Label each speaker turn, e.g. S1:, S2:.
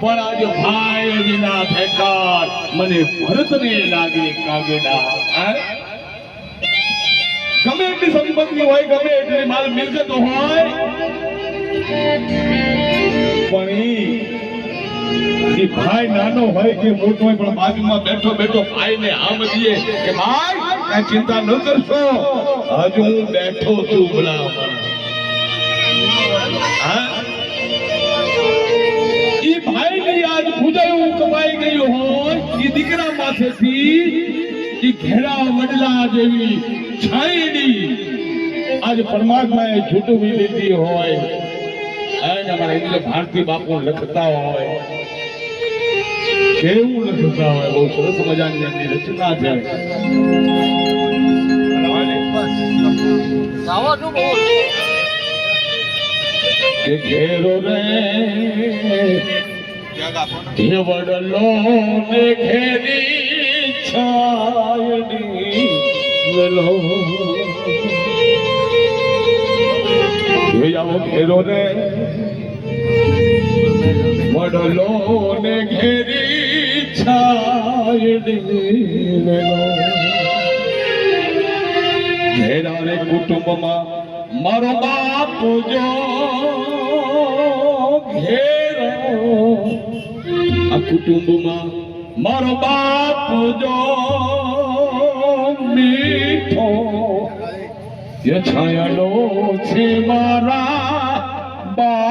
S1: પણ આજ ભાઈ વિના ભેકાર મને ભરતને લાગે કાગડા. ગમે એટલી સંપત્તિ હોય, ગમે એટલી માલ મિલકત હોય, પણ એ ભાઈ નાનો હોય કે મોટો હોય, પણ બાજુમાં બેઠો બેઠો ભાઈને આમ દીએ કે ભાઈ કઈ ચિંતા ન કરશો, હજુ હું બેઠો છું. બોલા ઈ ભાઈની આજ પૂજાયું કપાઈ ગયું હોય, ઈ દીકરા માથેથી ઈ ઘેરા વડલા જેવી છાયડી આજ પરમાત્માએ છૂટવી લીધી હોય. અને અમારા એટલે ભારતી બાપુ લખતા હોય, કેવું લખતા હોય, બહુ સરસ મજાની એમની રચના છે. કે ઘેરો રે વડલો ને ઘેરી છાયડી વેલો, આવો ઘેરો રે વડલો ને ઘેરી છાયડી વેલો. ઘેરા રે કુટુંબમાં મારો બાપ જો ઘેરો, આ કુટુંબમાં મારો બાપ જો મીઠો, છાયડો છે મારા બાપ.